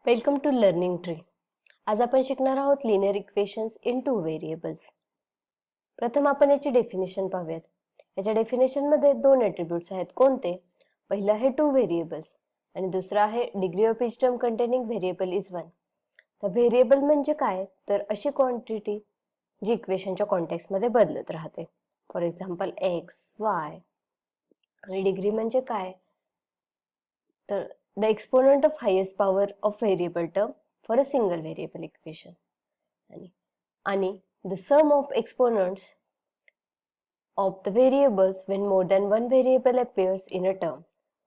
Welcome to learning tree. आज आपण शिकणार आहोत linear equations in two variables. प्रथम आपण याची डेफिनेशन पाहूयात. याच्या डेफिनेशन मध्ये दोन ॲट्रिब्यूट्स आहेत. कोणते? पहिलं आहे टू व्हेरिएबल्स आणि दुसरं आहे degree of each term containing variable is 1. तर व्हेरिएबल म्हणजे काय? तर अशी क्वांटिटी जी इक्वेशनच्या कॉन्टेक्स्ट मध्ये बदलत राहते. For example x, Y. आणि डिग्री म्हणजे काय? तर the exponent of highest power of variable term for a single variable equation. आणि the sum of exponents of the variables when more than one variable appears in a term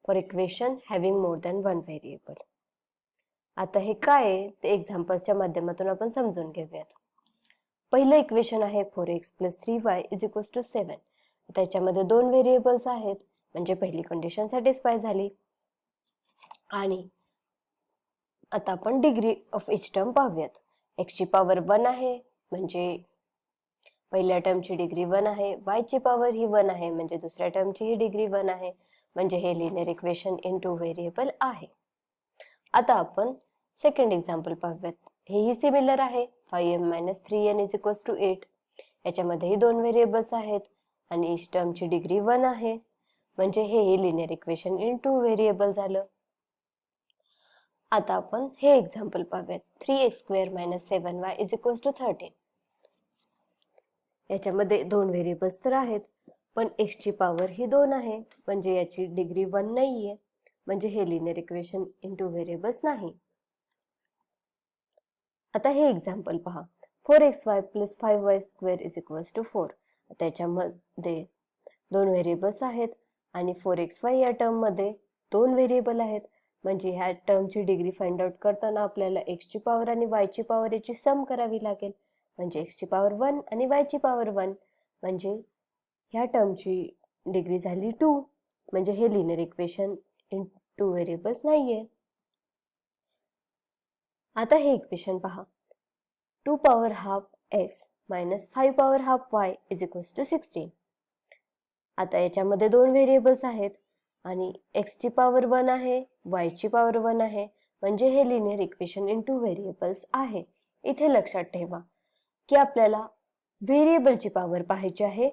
for equation having more than one variable. आता हे काय ते एक्झाम्पल्सच्या माध्यमातून आपण समजून घेऊयात. पहिलं इक्वेशन आहे 4x + 3y = 7. त्याच्यामध्ये दोन व्हेरिएबल्स आहेत, म्हणजे पहिली कंडिशन सॅटिस्फाय झाली. आणि आता आपण डिग्री ऑफ इच टर्म पाहूयात. x ची पॉवर 1 आहे म्हणजे पहिल्या टर्मची डिग्री 1 आहे. y ची पॉवर ही 1 आहे म्हणजे दुसऱ्या टर्मची ही डिग्री 1 आहे. म्हणजे हे linear equation in two variable आहे. आता आपण सेकंड एक्झाम्पल पाहूयात. हेही सिमिलर आहे. 5m - 3n = 8. याच्यामध्येही दोन व्हेरिएबल्स आहेत आणि इच टर्मची डिग्री 1 आहे म्हणजे हे linear equation in two variable झालं. आता आपण हे एक्झाम्पल पाहूयात. 3x² - 7y = 13. याच्यामध्ये दोन व्हेरिएबल्स तर आहेत, पण x ची पॉवर ही 2 आहे म्हणजे याची डिग्री 1 नाहीये म्हणजे हे linear equation in two variables नाही. आता हे एक्झाम्पल पहा. 4xy + 5y² = 4. त्याच्यामध्ये दोन व्हेरिएबल्स आहेत आणि 4xy या टर्म मध्ये दोन व्हेरिएबल आहेत म्हणजे ह्या टर्मची डिग्री फाइंड आउट करताना आपल्याला x ची पॉवर आणि y ची पॉवर याची सम करावी लागेल. म्हणजे x ची पॉवर 1 आणि y ची पॉवर 1 म्हणजे ह्या टर्मची डिग्री झाली 2 म्हणजे हे linear equation in two variables नाहीये. आता हे इक्वेशन पहा. 2 power half x - 5 power half y = 16. आता याच्यामध्ये दोन व्हेरिएबल्स आहेत आणि x ची पॉवर 1 आहे, y ची पॉवर 1 आहे म्हणजे हे linear equation in two variables आहे. इथे लक्षात ठेवा की आपल्याला व्हेरिएबलची पॉवर पाहायची आहे,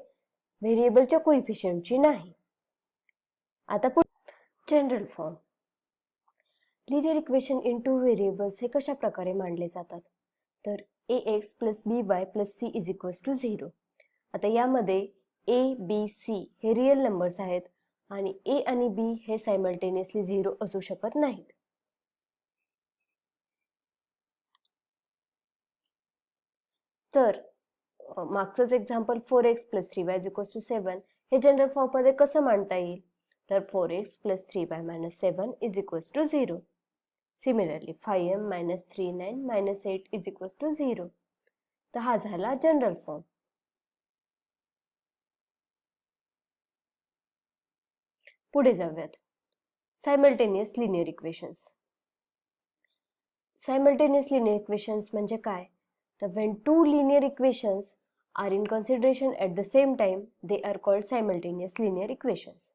व्हेरिएबलच्या कोइफिशियंटची नाही. आता general form. Linear equation in two variables हे कशा प्रकारे मांडले जातात? तर ax + by + c = 0. आता यामध्ये a, b, c हे रियल नंबर्स आहेत आणि a आणि b हे सायमल्टेनियसली 0 असू शकत नाहीत. तर मागचंच एक्झाम्पल 4x + 3y = 7 हे जनरल फॉर्म मध्ये कसं मांडता येईल? तर 4x + 3y - 7 = 0. Similarly 5m - 3n - 8 = 0. तर हा झाला जनरल फॉर्म. पुढे जाऊयात. Simultaneous linear equations. Simultaneous linear equations म्हणजे काय? तर when two linear equations are in consideration at the same time, they are called simultaneous linear equations.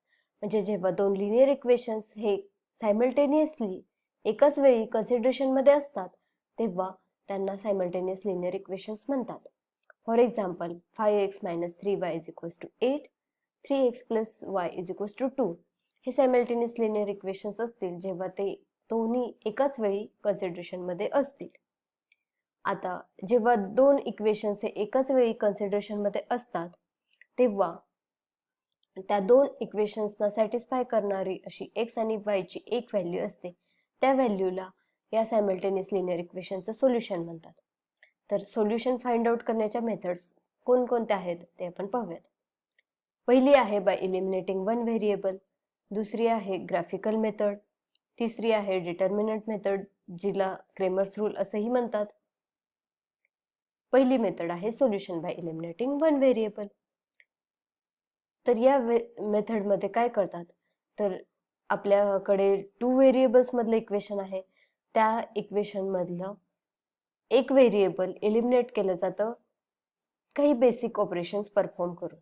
म्हणजे जेव्हा दोन लिनियर इक्वेशन्स हे सायमल्टेनियसली एकाच वेळी कन्सिडरेशन मध्ये असतात तेव्हा त्यांना सायमल्टेनियस लिनियर इक्वेशन्स म्हणतात. For example 5x - 3y = 8, 3x + y = 2 हे सायमल्टेनियस लिनियर इक्वेशन्स असतील जेव्हा ते दोन्ही एकाच वेळी कन्सिडरेशन मध्ये असतील. आता जेव्हा दोन इक्वेशन्स हे एकाच वेळी कन्सिडरेशन मध्ये असतात तेव्हा त्या दोन इक्वेशन्सना सॅटिस्फाय करणारी अशी x आणि y ची एक व्हॅल्यू असते. त्या व्हॅल्यूला या सायमल्टेनियस लिनियर इक्वेशनचं सोल्युशन म्हणतात. तर सोल्युशन फाइंड आउट करण्याच्या मेथड्स कोणकोणत्या आहेत ते आपण पाहूयात. पहिली आहे बाय इलिमिनेटिंग वन व्हेरिएबल, दुसरी आहे ग्राफिकल मेथड, तिसरी आहे डिटर्मिनंट मेथड जिला क्रेमर्स रूल असेही म्हणतात. पहिली मेथड आहे solution by eliminating one variable. तर या मेथड मध्ये काय करतात तर आपल्याकडे टू व्हेरिएबल्स मधलं इक्वेशन आहे, त्या इक्वेशन मधलं एक व्हेरिएबल एलिमिनेट केलं जातं काही बेसिक ऑपरेशन्स परफॉर्म करून.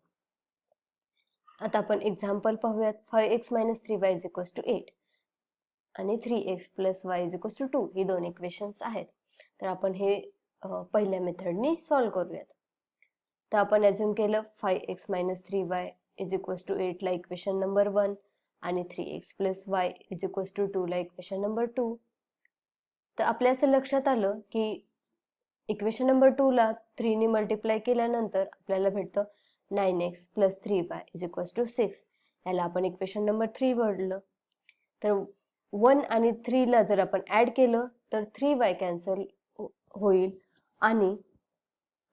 आता आपण एक्झाम्पल पाहूयात. 5x - 3y = 8. आणि 3x plus y is equals to 2 ही दोन इक्वेशन्स आहेत. तर आपण हे पहिल्या मेथडनी सॉल्व्ह करूयात. तर आपण अज्युम केलं 5x minus 3y is equals to 8 ला इक्वेशन नंबर 1 आणि 3x plus y is equals to 2 ला इक्वेशन नंबर 2. तर आपल्या असं लक्षात आलं की इक्वेशन नंबर 2 ला 3 ने मल्टिप्लाय केल्यानंतर आपल्याला भेटतं 9x plus 3y is equals to 6. याला आपण इक्वेशन नंबर 3 म्हणलं. तर 1 आणि 3 ला जर आपण ऍड केलं तर 3y कॅन्सल होईल आणि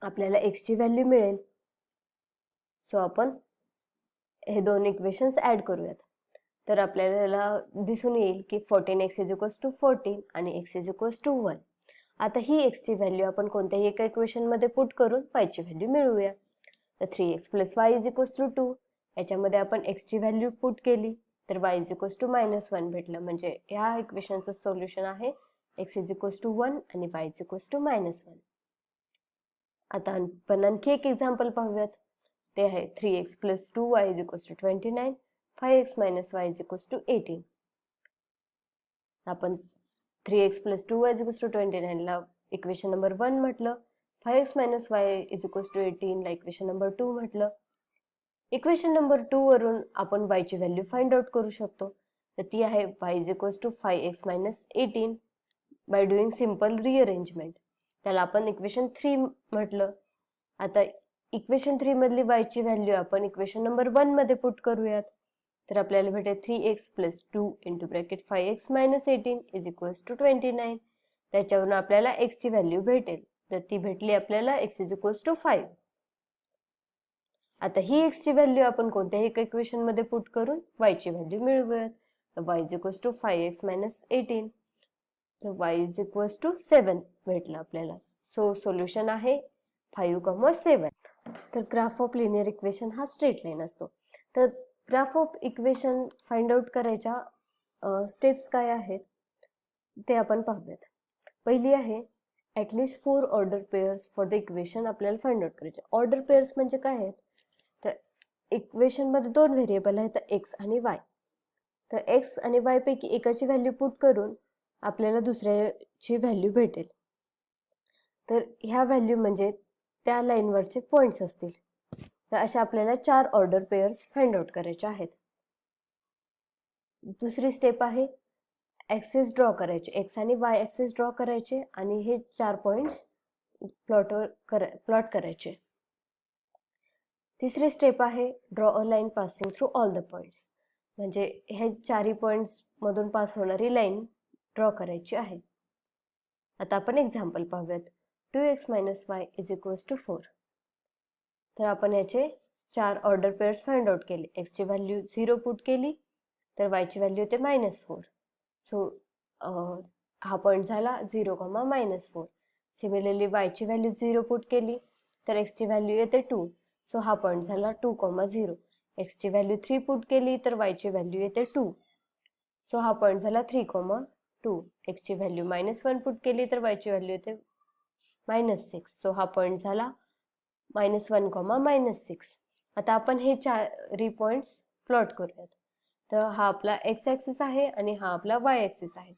आपल्याला x ची व्हॅल्यू मिळेल. सो आपण हे दोन इक्वेशन्स ऍड करूयात. तर आपल्याला दिसून येईल की 14x इज इक्वल्स टू 14 आणि x इज इक्वल्स टू 1. आता ही x ची व्हॅल्यू आपण कोणत्याही एका इक्वेशन मध्ये पुट करून y ची व्हॅल्यू मिळवूया. तर 3x plus y is equals to 2 याच्यामध्ये आपण x ची व्हॅल्यू पुट केली तर y इज इक्वल्स टू -1 भेटलं. म्हणजे ह्या इक्वेशनचं सोल्युशन आहे x इज इक्वल्स टू 1 आणि y इज इक्वल्स टू -1. आता आपण आणखी एक एक्झाम्पल पाहूयात. ते आहे 3x plus 2y is equals to 29, 5x minus y is equals to 18. आपण 3x plus 2y is equals to 29 ला इक्वेशन नंबर 1 म्हटलं, 5x minus y is equals to 18 ला इक्वेशन नंबर 2 म्हटलं. इक्वेशन नंबर 2 वरून आपण y ची value find out करू शकतो. तर ती आहे y is equals to 5x minus 18 by doing simple rearrangement. त्याला आपण इक्वेशन 3 म्हटलं. आता इक्वेशन 3 मधली y ची व्हॅल्यू आपण इक्वेशन नंबर 1 मध्ये पुट करूयात. तर आपल्याला भेटेल 3x plus 2 into bracket 5x minus 18 is equals to 29. त्याच्यावरून आपल्याला x ची व्हॅल्यू भेटेल. तर ती भेटली आपल्याला x इज इक्वल्स टू 5. आता ही x ची व्हॅल्यू आपण कोणत्याही एका इक्वेशन मध्ये पुट करून y ची व्हॅल्यू मिळवूयात. तर y is equals to 5x minus 18. तर y इज इक्वल्स टू 7 भेटलं आपल्याला. सो सोल्युशन आहे 5,7. तर ग्राफ ऑफ लिनियर इक्वेशन हा स्ट्रेट लाईन असतो. तर graph of equation find out करायच्या स्टेप्स काय आहेत ते आपण पाहूयात. पहिली आहे at least 4 order pairs for the equation आपल्याला फाइंड आउट करायचे. ऑर्डर पेअर्स म्हणजे काय आहेत? तर इक्वेशन मध्ये दोन व्हेरिएबल आहेत x आणि y. तर x आणि y पैकी एकाची व्हॅल्यू पुट करून आपल्याला दुसऱ्याची व्हॅल्यू भेटेल. तर ह्या व्हॅल्यू म्हणजे त्या लाईनवरचे पॉइंट्स असतील. तर अशा आपल्याला 4 ऑर्डर पेअर्स फाइंड आउट करायचे आहेत. दुसरी स्टेप आहे ऍक्सिस ड्रॉ करायचे, एक्स आणि वाय ऍक्सिस ड्रॉ करायचे आणि हे 4 पॉइंट्स प्लॉट करायचे. तिसरी स्टेप आहे draw a line passing through all the points. म्हणजे हे चारही पॉइंट्स मधून पास होणारी लाईन ड्रॉ करायची आहे. आता आपण एक्झाम्पल पाहूयात. 2x minus y is equals to 4. तर आपण याचे 4 ऑर्डर पेअर्स फाइंड आउट केले. x ची व्हॅल्यू 0 पुट केली तर y ची व्हॅल्यू येते -4. सो हा पॉइंट झाला 0, -4. सिमिलरली y ची व्हॅल्यू 0 पुट केली तर x ची व्हॅल्यू येते 2. सो हा पॉइंट झाला 2, 0. x ची व्हॅल्यू 3 पुट केली तर y ची व्हॅल्यू येते 2. सो हा पॉइंट झाला 3, 2. x ची व्हॅल्यू -1 पुट केली तर y ची व्हॅल्यू येते -6. सो हा पॉइंट झाला -1, -6. आता आपण हे 4 पॉइंट्स प्लॉट करूयात. तर हा आपला x ऍक्सिस आहे आणि हा आपला y ऍक्सिस आहे.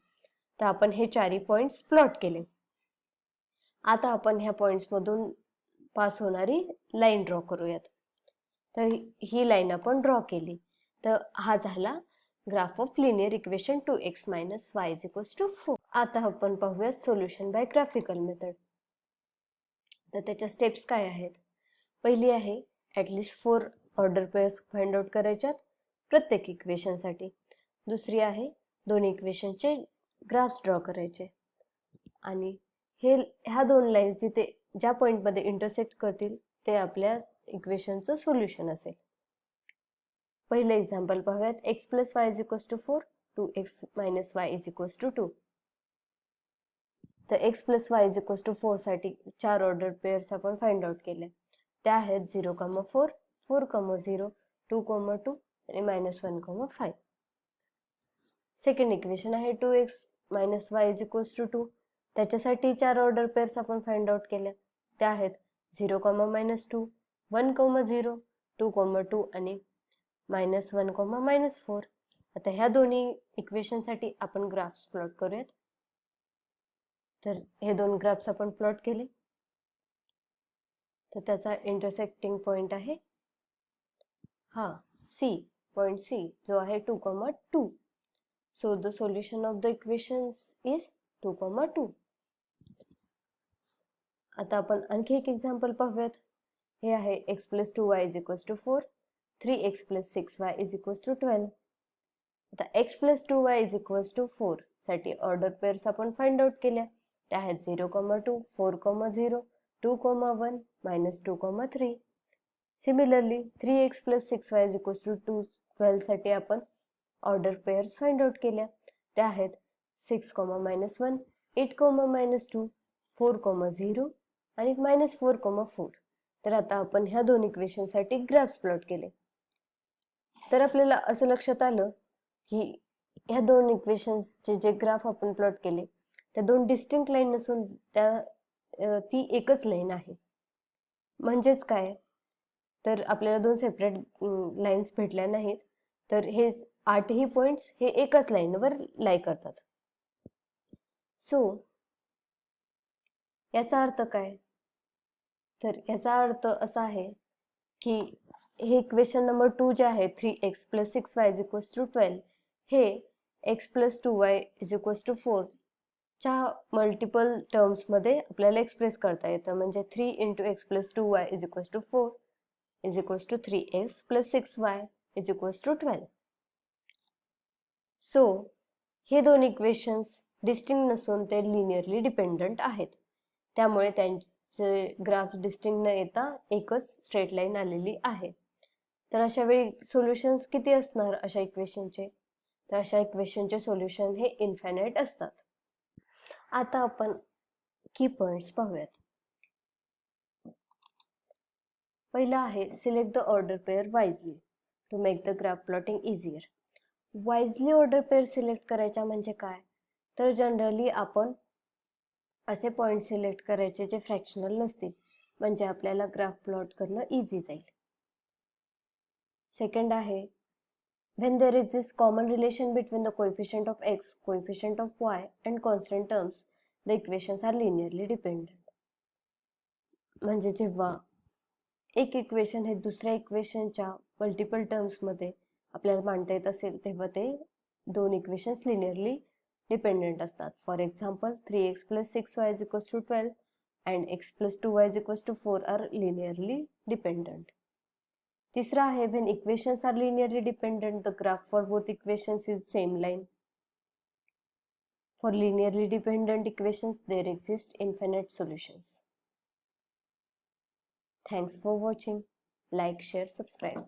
तर आपण हे 4 पॉइंट्स प्लॉट केले. आता आपण ह्या पॉइंट्स मधून पास होणारी लाईन ड्रॉ करूयात. तर ही लाईन आपण ड्रॉ केली. तर हा झाला graph of linear equation 2x minus y is equals to 4. आता आपण पाहूया सोल्युशन बाय ग्राफिकल मेथड. तर त्याच्या स्टेप्स काय आहेत? पहिली आहे at least 4 order pairs find out करायच्यात प्रत्येक इक्वेशनसाठी. दुसरी आहे दोन्ही इक्वेशनचे ग्राफ्स ड्रॉ करायचे आणि ह्या दोन लाईन्स जिथे ज्या पॉइंटमध्ये इंटरसेक्ट करतील ते आपल्या इक्वेशनचं सोल्युशन असेल. पहिलं एक्झाम्पल पाहूयात. x plus y is equals to 4, 2x minus y is equals to 2. तर x plus y is equals to 4 साठी 4 ऑर्डर पेअर्स आपण फाइंड आउट केले. त्या आहेत 0, 4, 4, 0, 2, 2 आणि -1, 5. सेकंड इक्वेशन आहे 2x minus y is equals to 2. त्याच्यासाठी 4 ऑर्डर पेअर्स आपण फाइंड आउट केल्या. त्या आहेत 0, -2, 1, 0, 2, 2 आणि -1, -4. आता ह्या दोन्ही इक्वेशन साठी आपण ग्राफ्स प्लॉट करूयात. तर हे दोन ग्राफ्स आपण प्लॉट केले. तर त्याचा इंटरसेक्टिंग पॉइंट आहे हा सी, पॉइंट सी जो आहे 2,2. So the solution of the equations is 2,2. आता आपण आणखी एक एक्झाम्पल पाहूयात. हे आहे x + 2y = 4, 3x + 6y = 12. आता x + 2y = 4 साठी ऑर्डर पेअर्स आपण फाइंड आउट केल्या. त्या आहेत 0,2, 4,0, 2,1, -2,3. सिमिलरली 3x + 6y = 12 साठी आपण ऑर्डर पेअर्स फाइंड आउट केल्या. त्या आहेत 6, -1, 8, -2, 4,0 आणि -4,4. तर आता आपण ह्या दोन इक्वेशन साठी ग्राफ्स प्लॉट केले. तर आपल्याला असं लक्षात आलं की ह्या दोन इक्वेशन्सचे जे ग्राफ आपण प्लॉट केले त्या दोन डिस्टिंक्ट लाईन नसून ती एकच लाईन आहे. म्हणजेच काय, तर आपल्याला दोन सेपरेट लाईन्स भेटल्या नाहीत, तर हे 8ही पॉइंट्स हे एकाच लाईनवर लाई करतात. सो याचा अर्थ काय, तर याचा अर्थ असा आहे की हे इक्वेशन नंबर 2 जे आहे 3x + 6y = 12 हे x + 2y = 4 च्या मल्टिपल टर्म्स मध्ये आपल्याला एक्सप्रेस करता येतं. म्हणजे 3 × x + 2y = 4 = 3x + 6y = 12. So हे दोन इक्वेशन्स डिस्टिंक्ट नसून ते लिनियरली डिपेंडंट आहेत. त्यामुळे त्यांचे ग्राफ डिस्टिंक्ट न येता एकच स्ट्रेट लाईन आलेली आहे. तर अशा वेळी सोल्युशन्स किती असणार अशा इक्वेशनचे, तर अशा इक्वेशनचे सोल्युशन हे इन्फायनाइट असतात. आता आपण की पॉइंट्स पाहूयात. पहिला आहे select the order pair wisely to make the graph plotting easier. Wisely order pair select करायच्या म्हणजे काय, तर जनरली आपण असे पॉइंट सिलेक्ट करायचे जे फ्रॅक्शनल नसतील, म्हणजे आपल्याला ग्राफ प्लॉट करणं इझी जाईल. सेकंड आहे when there exists common relation between the coefficient of x, coefficient of y and constant terms, the equations are linearly dependent. म्हणजे जेव्हा एक इक्वेशन हे दुसऱ्या इक्वेशनच्या मल्टिपल टर्म्स मध्ये आपल्याला मांडता येत असेल तेव्हा ते दोन इक्वेशन्स लिनियरली डिपेंडेंट असतात. For example 3x + 6y = 12 and x + 2y = 4 R linearly dependent. तिसरा आहे when equations are linearly dependent, the graph for both equations is same line. For linearly dependent equations, there exist infinite solutions. Thanks for watching. Like, share, subscribe.